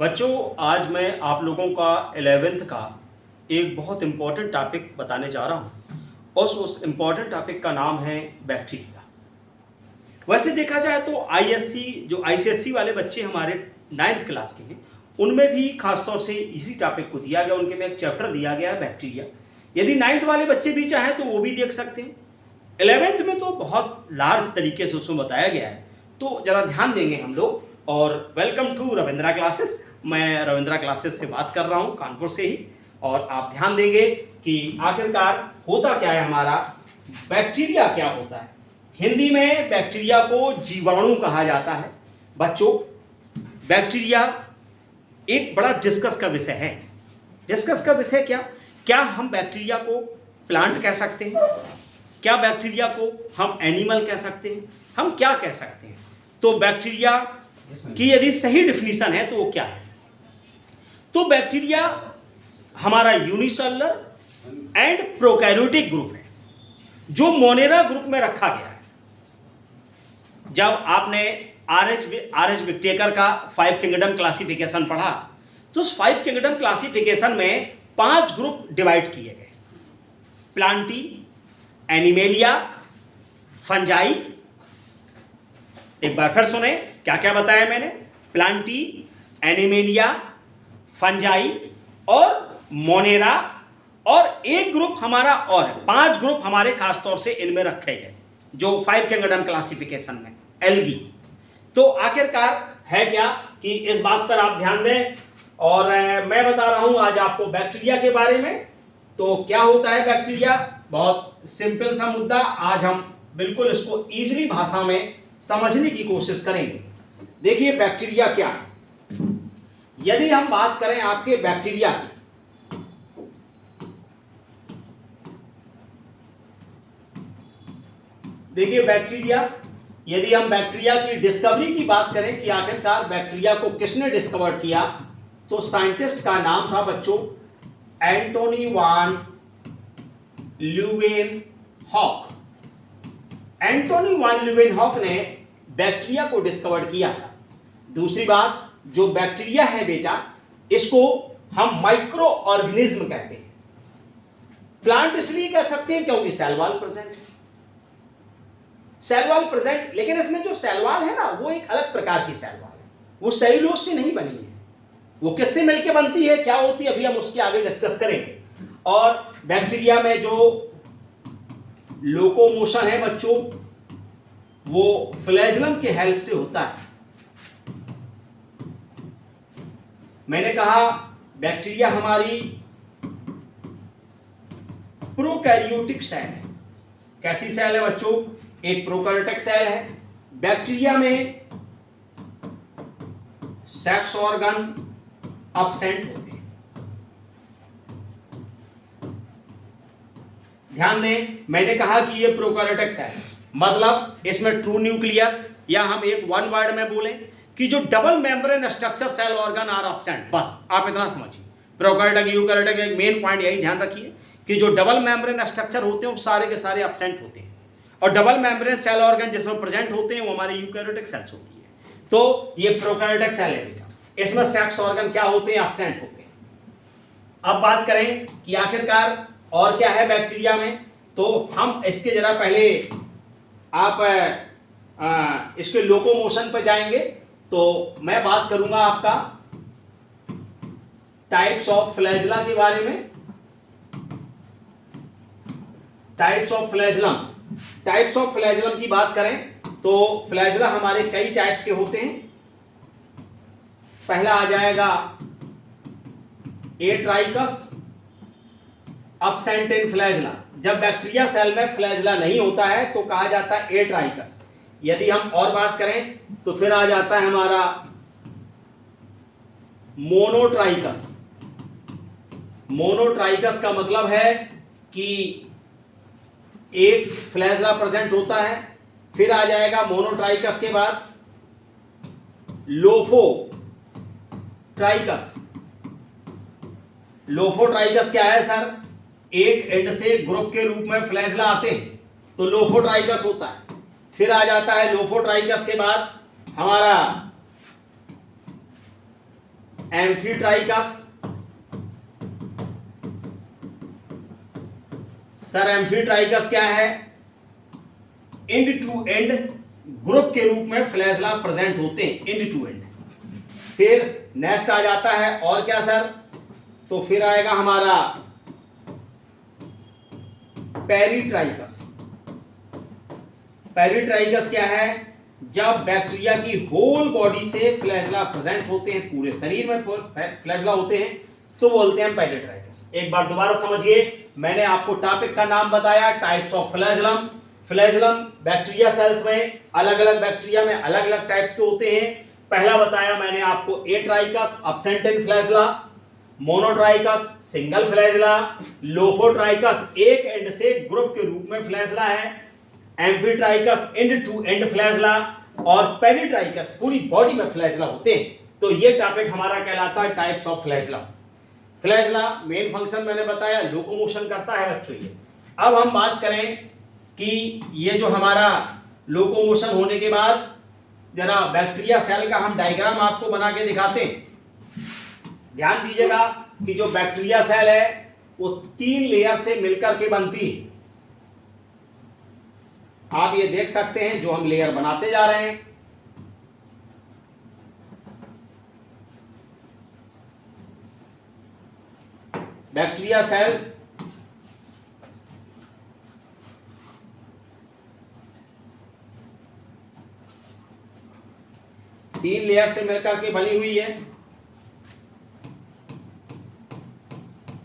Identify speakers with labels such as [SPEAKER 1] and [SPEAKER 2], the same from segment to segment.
[SPEAKER 1] बच्चों, आज मैं आप लोगों का 11th का एक बहुत इम्पोर्टेंट टॉपिक बताने जा रहा हूँ और उस इम्पोर्टेंट टॉपिक का नाम है बैक्टीरिया। वैसे देखा जाए तो आईएससी जो आईसीएससी वाले बच्चे हमारे 9th क्लास के हैं, उनमें भी खासतौर से इसी टॉपिक को दिया गया, उनके में एक चैप्टर दिया गया है बैक्टीरिया। यदि 9th वाले बच्चे भी चाहें तो वो भी देख सकते हैं। 11th में तो बहुत लार्ज तरीके से उसमें बताया गया है, तो ज़रा ध्यान देंगे हम लोग। और वेलकम टू रविंद्रा क्लासेस। मैं रविंद्रा क्लासेस से बात कर रहा हूँ, कानपुर से ही। और आप ध्यान देंगे कि आखिरकार होता क्या है, हमारा बैक्टीरिया क्या होता है। हिंदी में बैक्टीरिया को जीवाणु कहा जाता है। बच्चों, बैक्टीरिया एक बड़ा डिस्कस का विषय है। डिस्कस का विषय क्या हम बैक्टीरिया को प्लांट कह सकते हैं? क्या बैक्टीरिया को हम एनिमल कह सकते हैं? हम क्या कह सकते हैं? तो बैक्टीरिया की यदि सही डिफिनीशन है तो वो क्या है? तो बैक्टीरिया हमारा यूनिसेलुलर एंड प्रोकैरियोटिक ग्रुप है, जो मोनेरा ग्रुप में रखा गया है। जब आपने आर एच विटेकर का 5 किंगडम क्लासिफिकेशन पढ़ा, तो उस 5 किंगडम क्लासिफिकेशन में 5 ग्रुप डिवाइड किए गए: प्लांटी, एनिमेलिया, फंजाई। एक बार फिर सुने क्या क्या बताया मैंने: प्लांटी, एनिमेलिया, फंजाई और मोनेरा। और एक ग्रुप हमारा और है, 5 ग्रुप हमारे खासतौर से इनमें रखे गए जो 5 किंगडम क्लासिफिकेशन में, एल्गी। तो आखिरकार है क्या कि इस बात पर आप ध्यान दें। और मैं बता रहा हूं आज आपको बैक्टीरिया के बारे में। तो क्या होता है बैक्टीरिया? बहुत सिंपल सा मुद्दा, आज हम बिल्कुल इसको इजीली भाषा में समझने की कोशिश करेंगे। देखिए बैक्टीरिया क्या है। यदि हम बात करें आपके बैक्टीरिया की, देखिए बैक्टीरिया, यदि हम बैक्टीरिया की डिस्कवरी की बात करें कि आखिरकार बैक्टीरिया को किसने डिस्कवर किया, तो साइंटिस्ट का नाम था बच्चों एंटोनी वान ल्यूवेनहॉक। एंटोनी वान ल्यूवेनहॉक ने बैक्टीरिया को डिस्कवर किया था। दूसरी बात, जो बैक्टीरिया है बेटा, इसको हम माइक्रो ऑर्गेनिज्म कहते हैं। प्लांट इसलिए कह सकते हैं क्योंकि सेल वॉल प्रेजेंट है। सेल वॉल प्रेजेंट, लेकिन इसमें जो सेल वॉल है ना, वो एक अलग प्रकार की सेल वॉल है। वो सेल्यूलोज से नहीं बनी है। वो किससे मिलकर बनती है, क्या होती है, अभी हम उसके आगे डिस्कस करेंगे। और बैक्टीरिया में जो लोकोमोशन है बच्चों, वो फ्लैजेलम के हेल्प से होता है। मैंने कहा बैक्टीरिया हमारी प्रोकैरियोटिक सेल है। कैसी सेल है बच्चों? एक प्रोकैरियोटिक सेल है। बैक्टीरिया में सेक्स ऑर्गन अब्सेंट होते हैं। ध्यान दें, मैंने कहा कि ये प्रोकैरियोटिक सेल है, मतलब इसमें ट्रू न्यूक्लियस, या हम एक वन वर्ड में बोलें कि जो double membrane structure cell organ are absent. बस आप इतना समझिए। प्रोकैरियोटिक यूकैरियोटिक एक मेन पॉइंट यही ध्यान रखिए कि जो डबल मेम्ब्रेन स्ट्रक्चर होते हैं वो सारे के सारे एब्सेंट होते हैं, और डबल मेम्ब्रेन सेल ऑर्गन जिसमें प्रेजेंट होते हैं वो हमारे यूकैरियोटिक सेल्स होती है। तो ये प्रोकैरियोटिक सेल है बेटा, इसमें सेक्स ऑर्गन क्या होते हैं? एब्सेंट होते हैं। अब बात करें कि आखिरकार और क्या है बैक्टीरिया में, तो हम इसके जरा पहले आप इसके लोकोमोशन पर जाएंगे। तो मैं बात करूंगा आपका टाइप्स ऑफ फ्लैजेला के बारे में। Types of flagellum, types of flagellum की बात करें तो फ्लैजेला हमारे कई टाइप्स के होते हैं। पहला आ जाएगा एट्राइकस अब्सेंट इन फ्लैजेला। जब बैक्टीरिया सेल में फ्लैजेला नहीं होता है तो कहा जाता है एट्राइकस। यदि हम और बात करें तो फिर आ जाता है हमारा मोनोट्राइकस। मोनोट्राइकस का मतलब है कि एक फ्लैजेला प्रेजेंट होता है। फिर आ जाएगा मोनोट्राइकस के बाद लोफोट्राइकस। लोफोट्राइकस क्या है सर? एक एंड से ग्रुप के रूप में फ्लैजेला आते हैं तो लोफोट्राइकस होता है। फिर आ जाता है लोफोट्राइकस के बाद हमारा एम्फीट्राइकस। सर एम्फीट्राइकस क्या है? एंड टू एंड ग्रुप के रूप में फ्लैजला प्रेजेंट होते हैं, एंड टू एंड। फिर नेक्स्ट आ जाता है और क्या सर? तो फिर आएगा हमारा पेरिट्राइकस। पेरिट्राइकस क्या है? जब बैक्टीरिया की होल बॉडी से फ्लैजला प्रेजेंट होते हैं, पूरे शरीर में फ्लैजला होते हैं, तो बोलते हैं पेरिट्राइकस। एक बार दोबारा समझिए, मैंने आपको टॉपिक का नाम बताया, types of flagellum. Flagellum bacteria cells में, अलग अलग बैक्टीरिया में अलग अलग टाइप्स के होते हैं। पहला बताया मैंने आपको atrichous, absent in flagella. Monotrichous, single flagella. Lophotrichous, एक एंड से ग्रुप के रूप में फ्लैजला है। Amphitrichous, end to end flagella. और पेरिट्राइकस, पूरी बॉडी में फ्लैजला होते हैं। तो ये टॉपिक हमारा कहलाता है types of flagella. Flagella main function मैंने बताया, लोकोमोशन करता है बच्चों ये। अब हम बात करें कि ये जो हमारा लोकोमोशन होने के बाद, जरा बैक्टीरिया सेल का हम डायग्राम आपको बना के दिखाते हैं। ध्यान दीजिएगा कि जो बैक्टीरिया सेल है वो 3 लेयर से मिलकर के बनती है। आप ये देख सकते हैं जो हम लेयर बनाते जा रहे हैं। बैक्टीरिया सेल तीन लेयर से मिलकर के बनी हुई है।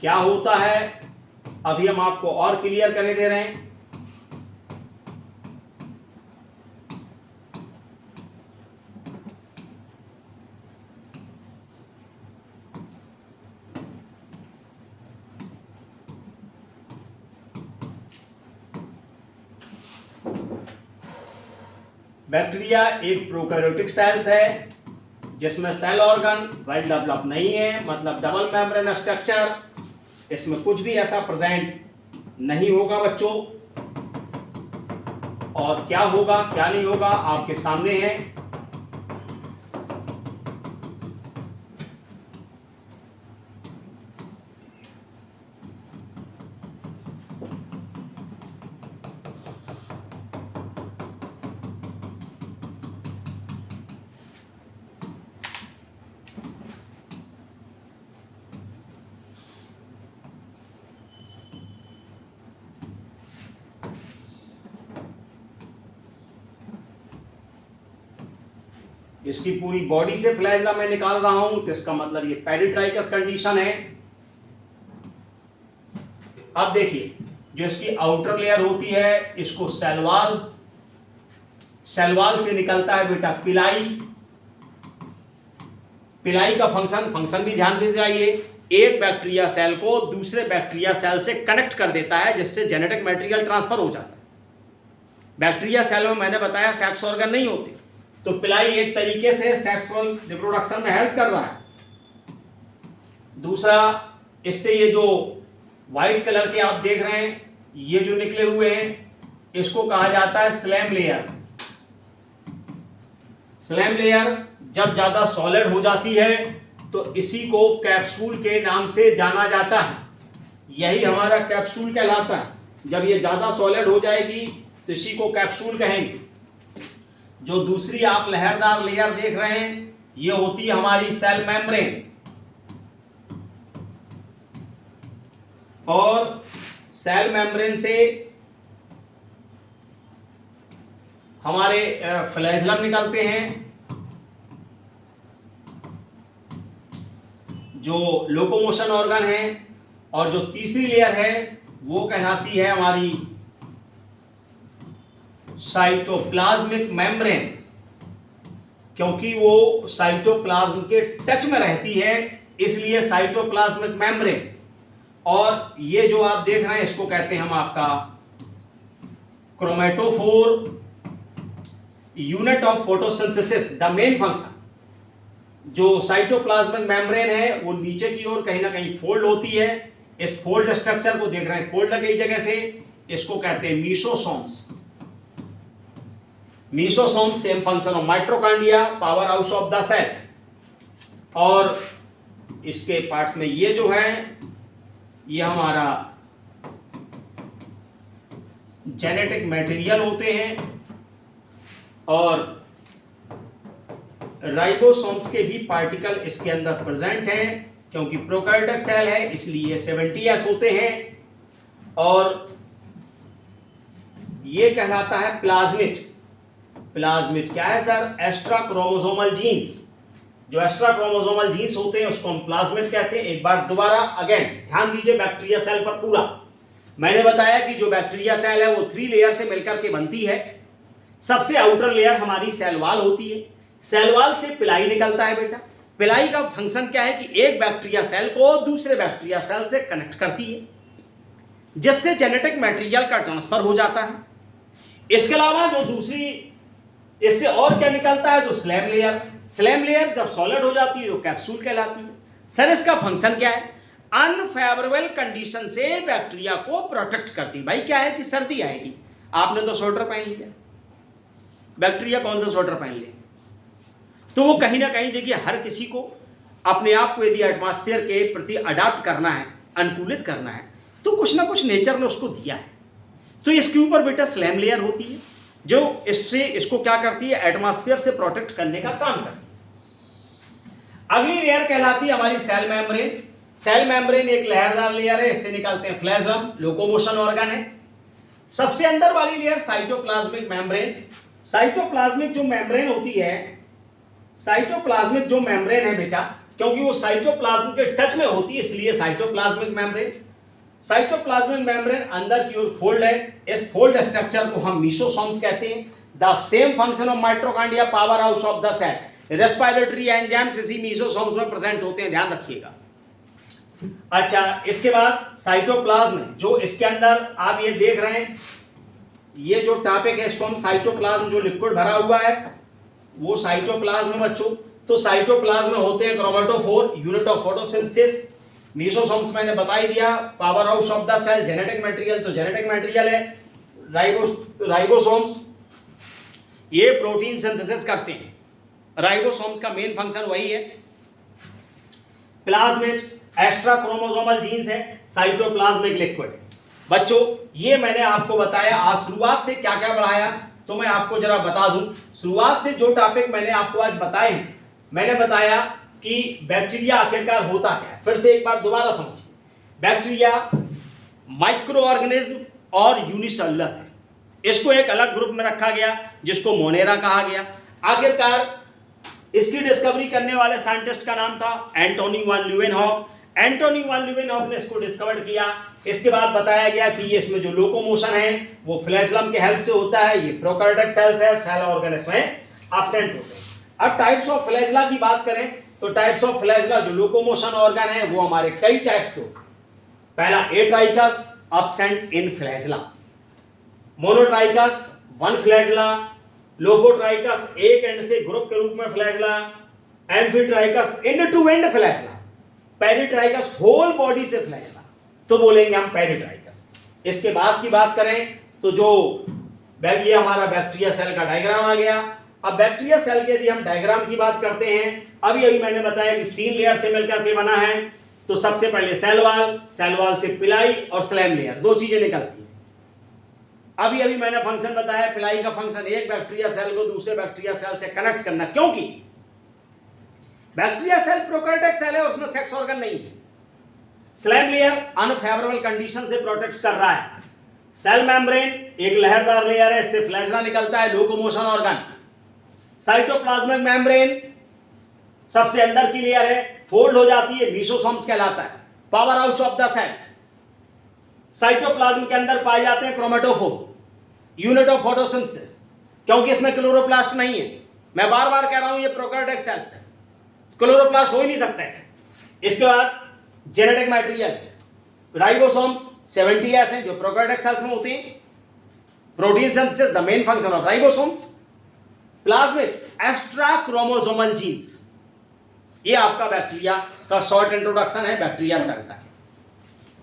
[SPEAKER 1] क्या होता है अभी हम आपको और क्लियर करने दे रहे हैं। बैक्टीरिया एक प्रोकैरियोटिक सेल्स है जिसमें सेल ऑर्गन वेल डेवलप नहीं है, मतलब डबल मेम्ब्रेन स्ट्रक्चर, इसमें कुछ भी ऐसा प्रेजेंट नहीं होगा बच्चों। और क्या होगा क्या नहीं होगा आपके सामने है। इसकी पूरी बॉडी से फ्लैजला मैं निकाल रहा हूं, तो इसका मतलब ये पेरिट्राइकस कंडीशन है। अब देखिए जो इसकी आउटर लेयर होती है इसको सेलवाल, सेलवाल से निकलता है बेटा पिलाई। पिलाई का फंक्शन भी ध्यान दे जाइए, एक बैक्टीरिया सेल को दूसरे बैक्टीरिया सेल से कनेक्ट कर देता है जिससे जेनेटिक मटेरियल ट्रांसफर हो जाता है। बैक्टीरिया सेल में मैंने बताया सेक्स ऑर्गन नहीं होते, तो पिलाई एक तरीके से सेक्सुअल रिप्रोडक्शन में हेल्प कर रहा है। दूसरा, इससे ये जो व्हाइट कलर के आप देख रहे हैं ये जो निकले हुए हैं इसको कहा जाता है स्लैम लेयर। स्लैम लेयर जब ज्यादा सॉलिड हो जाती है तो इसी को कैप्सूल के नाम से जाना जाता है। यही हमारा कैप्सूल कहलाता है। जब ये ज्यादा सॉलिड हो जाएगी तो इसी को कैप्सूल कहेंगे। जो दूसरी आप लहरदार लेयर देख रहे हैं ये होती है हमारी सेल मेम्ब्रेन। और सेल मेम्ब्रेन से हमारे फ्लैजलम निकलते हैं जो लोकोमोशन ऑर्गन है। और जो तीसरी लेयर है वो कहलाती है हमारी साइटोप्लाज्मिक मेम्ब्रेन, क्योंकि वो साइटोप्लाज्म के टच में रहती है इसलिए साइटोप्लाज्मिक मेम्ब्रेन। और ये जो आप देख रहे हैं इसको कहते हैं हम आपका chromatophore, unit of photosynthesis. The main function जो साइटोप्लाज्मिक मेम्ब्रेन है वो नीचे की ओर कहीं ना कहीं फोल्ड होती है। इस फोल्ड स्ट्रक्चर को देख रहे हैं, फोल्ड कई जगह से, इसको कहते हैं mesosomes. Mesosome same function of mitochondria, power house of the cell. और इसके पार्ट्स में ये जो है ये हमारा जेनेटिक मटेरियल होते हैं और राइबोसोम्स के भी पार्टिकल इसके अंदर प्रेजेंट हैं, क्योंकि प्रोकैरियोटिक सेल है इसलिए 70s होते हैं। और ये कहलाता है प्लाज्मिड। प्लाज्मिड क्या है सर? Extra chromosomal genes. जो एक्स्ट्रा क्रोमोसोमल जीन्स होते हैं उसको हम प्लाज्मिड कहते हैं। एक बार दोबारा अगेन ध्यान दीजिए बैक्टीरिया सेल पर पूरा। मैंने बताया कि जो बैक्टीरिया सेल है वो 3 लेयर से मिलकर के बनती है। सबसे आउटर लेयर हमारी सेल वॉल होती है। सेल वॉल से पिलाई निकलता है बेटा। पिलाई का फंक्शन क्या है कि एक बैक्टीरिया सेल को दूसरे बैक्टीरिया सेल से कनेक्ट करती है, जिससे जेनेटिक मटेरियल का ट्रांसफर हो जाता है। इसके अलावा जो दूसरी इससे और क्या निकलता है? तो स्लैम लेयर। स्लैम लेयर जब सॉलिड हो जाती है तो कैप्सूल कहलाती है। सर इसका फंक्शन क्या है? अनफेवरेबल कंडीशन से बैक्टीरिया को प्रोटेक्ट करती है। भाई क्या है कि सर्दी आएगी, आपने तो स्वेटर पहन लिया, बैक्टीरिया कौन सा स्वेटर पहन ले? तो वो कहीं ना कहीं देखिए हर किसी को अपने आप को यदि एटमॉस्फेयर के प्रति अडाप्ट करना है, अनुकूलित करना है, तो कुछ ना कुछ नेचर ने उसको दिया है। तो इसके ऊपर बेटा स्लैम लेयर होती है जो इसको क्या करती है? एटमॉस्फेयर से प्रोटेक्ट करने का काम करती है। अगली लेयर कहलाती है हमारी सेल मेम्ब्रेन। सेल मेम्ब्रेन एक लहरदार लेयर है, इससे निकलते हैं फ्लैजेलम, लोकोमोशन ऑर्गन है। सबसे अंदर वाली लेयर साइटोप्लाज्मिक मेम्ब्रेन। साइटोप्लाज्मिक जो मेम्ब्रेन होती है, साइटोप्लाज्मिक जो मेम्ब्रेन है बेटा, क्योंकि वो साइटोप्लाज्म के टच में होती है इसलिए साइटोप्लाज्मिक मेम्ब्रेन। साइटोप्लाज्मिक मेम्ब्रेन अंदर की ओर फोल्ड है। इस फोल्ड स्ट्रक्चर को हम मीसोसोम्स कहते हैं। The same function of mitochondria, power house of the cell, respiratory enzymes इसी मीसोसोम्स में प्रेजेंट होते हैं, ध्यान रखिएगा। अच्छा, इसके बाद साइटोप्लाज्म जो इसके अंदर आप ये देख रहे हैं, ये जो टॉपिक है इसको हम साइटोप्लाज्म जो लिक्विड भरा हुआ है वो साइटोप्लाज्म बच्चों। तो साइटोप्लाज्म में होते हैं chromatophore, unit of photosynthesis. Mesosomes मैंने बता ही दिया, power house of the cell, genetic material तो जेनेटिक मटेरियल है। राइबोसोम्स ये प्रोटीन सिंथेसिस करते हैं। राइबोसोम्स का मेन फंक्शन वही है। प्लाज्मिड एक्स्ट्रा क्रोमोसोमल जीन्स है, साइटोप्लाज्मिक लिक्विड। बच्चों ये मैंने आपको बताया। आज शुरुआत से क्या क्या पढ़ाया तो मैं आपको जरा बता दूं। शुरुआत से जो टॉपिक मैंने आपको आज बताए हैं, मैंने बताया कि बैक्टीरिया आखिरकार होता क्या है। फिर से एक बार दोबारा समझिए। बैक्टीरिया माइक्रो ऑर्गेनिज्म और यूनिसेलुलर है। इसको एक अलग ग्रुप में रखा गया जिसको मोनेरा कहा गया। आखिरकार इसकी डिस्कवरी करने वाले साइंटिस्ट का नाम था एंटोनी वान ल्यूवेनहॉक। एंटोनी वान ल्यूवेनहॉक ने इसको डिस्कवर किया। इसके बाद बताया गया कि ये इसमें जो लोकोमोशन है वो फ्लैजेलम के हेल्प से होता है। ये प्रोकैरियोटिक सेल्स है, सेल ऑर्गेन्स में एब्सेंट होते हैं। अब टाइप्स ऑफ फ्लैजेला की बात करें तो टाइप्स ऑफ फ्लैजेला जो लोकोमोशन ऑर्गन है वो हमारे कई टाइप्स के होते हैं। पहला atrichous, absent in flagella. Monotrichous, one flagella. Lophotrichous, एक एंड से ग्रुप के रूप में flagella. Amphitrichous, end to end flagella. Peritrichous, whole body से फ्लैजेला, तो बोलेंगे हम पेरिट्राइकस। इसके बाद की बात करें तो जो ये हमारा बैक्टीरिया सेल का डायग्राम आ गया। अब बैक्टीरिया सेल के यदि हम डायग्राम की बात करते हैं, अब यही मैंने बताया कि 3 लेयर से मिलकर के बना है। तो सबसे पहले सेल वॉल से पिलाई और स्लैम लेयर, 2 चीजें निकलती हैं। अभी मैंने फंक्शन बताया। पिलाई का फंक्शन एक बैक्टीरिया सेल को दूसरे बैक्टीरिया सेल से कनेक्ट करना, क्योंकि बैक्टीरिया सेल प्रोकैरियोटिक सेल है, उसमें सेक्स ऑर्गन नहीं है। स्लैम लेयर अनफेवरेबल कंडीशन से प्रोटेक्ट कर रहा है। सेल मेम्ब्रेन एक लहरदार लेयर है, इससे फ्लैजेला निकलता है, लोकोमोशन ऑर्गन। साइटोप्लाज्मिक मेम्ब्रेन सबसे अंदर की लेयर है, फोल्ड हो जाती है, मीसोसोम्स कहलाता है। Power house of the cell, cytoplasm के अंदर पाए जाते हैं क्रोमेटोफोर, यूनिट ऑफ फोटोसिंथेसिस, क्योंकि इसमें क्लोरोप्लास्ट नहीं है। मैं बार बार कह रहा हूं ये प्रोकैरियोटिक सेल्स है, क्लोरोप्लास्ट हो ही नहीं सकता है। इसके बाद जेनेटिक मटेरियल, राइबोसोम्स 70s हैं जो प्रोकैरियोटिक सेल्स में होते हैं। Protein synthesis the main function of ribosomes. Plasmid extra chromosomal genes. ये आपका बैक्टीरिया का शॉर्ट इंट्रोडक्शन है बैक्टीरिया सेल तक।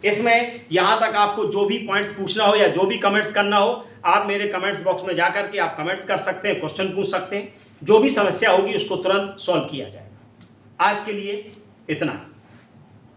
[SPEAKER 1] इसमें यहां तक आपको जो भी पॉइंट्स पूछना हो या जो भी कमेंट्स करना हो, आप मेरे कमेंट्स बॉक्स में जाकर के आप कमेंट्स कर सकते हैं, क्वेश्चन पूछ सकते हैं। जो भी समस्या होगी उसको तुरंत सॉल्व किया जाएगा। आज के लिए इतना।